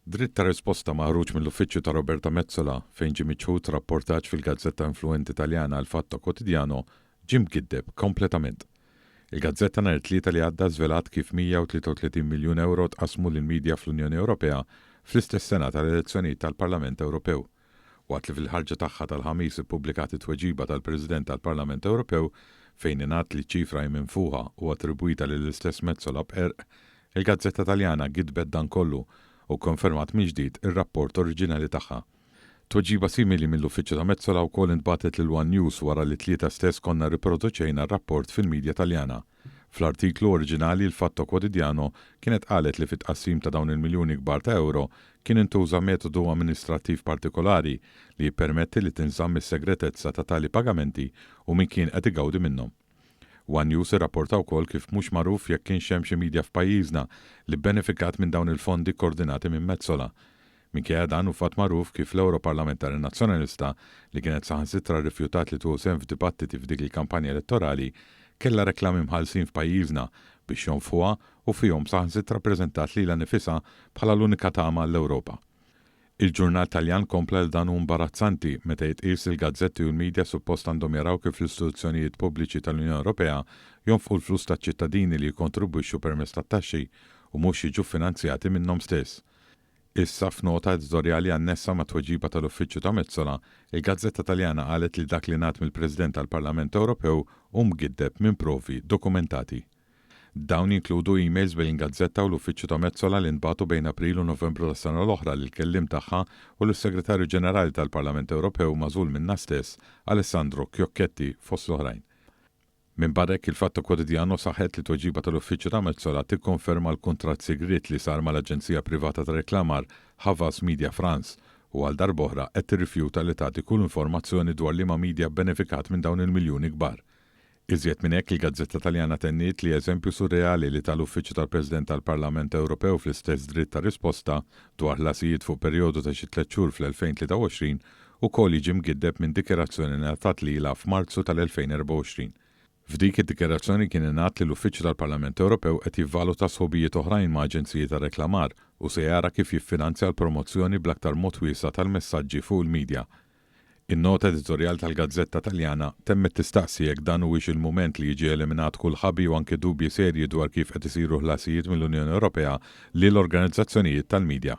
Dritt ta' risposta maħruġ mill-uffiċċju ta' Roberta Mezzola fejn ġie miċħud rapportaġġ fil-Gazzetta Influenti Taljana għal Fatto Quotidiano ġie mgiddeb kompletament. Il-Gazzetta nhar it-tlieta li għadda żvelat kif 133 miljun euro tqasmu lill-midja fl-Unjoni Ewropea fl-istess sena tal-elezzjonijiet tal-Parlament Ewropew. Waqt li fil-ħarġa tagħha tal-ħamis ippubblikat it-tweġiba tal-President tal-Parlament Ewropew fejn ingħad li ċifra minfuħa u attribwita lill-istess Mezzola b'erq, il-Gazzetta Taljana gidbet dan kollu u konfermat minn ġdid ir-rapport oriġinali tagħha. Tweġiba simili mill-uffiċċju ta' Mezzola wkoll intbatet lil One News wara li tlieta stess konna ripproduċejna r-rapport fil-midja Taljana. Fl-artiklu oriġinali l-Fatto Quotidiano kienet qalet li fit-tqassim ta' dawn il-miljuni kbar ta' euro kien intuża metodu amministrattiv partikolari li jippermetti li tinżamm is-segretezza ta' tali pagamenti u min kien qed igawdi minnhom. One News irrapporta wkoll kif mhux magħruf jekk kienx hemm xi midja f'pajjiżna li bbenefikat minn dawn il-fondi koordinati minn Mezzola. Minkejja dan hu fatt magħruf kif l-Europarlamentari Nazzjonalista li kienet saħansitra rrifjutat li tuħu sehem f'dibattiti f'dik il-kampanja elettorali kellha reklami mħallsin f'pajjiżna biex jonfuha u fihom saħansitra ppreżentat lilha nifisha bħala l-unika tama l-Ewropa. Il-ġurnal Taljan kompla l dan imbarazzanti meta jitqies il-gazzetti u l-midja suppost għandhom jaraw kif l-istituzzjonijiet pubbliċi tal-Unjoni Ewropea jonfqu l-flus taċ-ċittadini li jikkontribwixxu permezz tat-taxxi u mhux jiġu finanzjati minnhom stess. Issa f'nota editorjali annessa ma' tweġiba tal-Uffiċċju ta' Mezzola, il-Gazzetta Taljana qalet li dak li ngħat mill-President tal-Parlament Ewropew mgiddeb minn provi dokumentati. Dawn jinkludu emails bejn Gazzetta u l-Uffiċċju ta' Mezzola li nbagħtu bejn April u Novembru tas-sena l-oħra lil kellim tagħha u l-Segretarju Ġenerali tal-Parlament Ewropew magħżul minnha stess, Alessandro Chiocchetti fost l-oħrajn. Minn barek il-Fatto Quotidiano saħet li tweġiba tal-Uffiċċju ta' Mezzola tikkonferma l-kuntratt sigriet li sar mal-Aġenzija Privata ta' Reklamar Havas Media France u għal darb'oħra qed tirrifjuta li tagħti kull informazzjoni dwar liema midja bbenefikat minn dawn il-miljuni kbar. Iżjed minn hekk il-Gazzetta Taljana tenniet li eżempju surreali li tal-Uffiċċju tal-President tal-Parlament Ewropew fl-istess dritt ta' risposta dwar ħlasijiet fuq perjodu ta' xi 3 xhur fl-2023 ukoll jiġi mgiddeb minn dikjerazzjoni ngħatat lilha f'Marzu tal-2024. F'dik id-dikjerazzjoni kien ingħad li l-Uffiċċju tal-Parlament Ewropew qed jivvaluta sħobijiet oħrajn ma' aġenziji ta' reklamar u se jara kif jiffinanzja l-promozzjoni bl-aktar mod wiesa' tal-messaġġi fuq il-midja. In-nota editorjal tal-Gazzetta Taljana temmet tistaqsi jekk dan huwiex il-mument li jiġi eliminat kull ħabi u anke dubji serji dwar kif qed isiru ħlasijiet mill-Unjoni Ewropea lill organizzazzjonijiet tal-midja.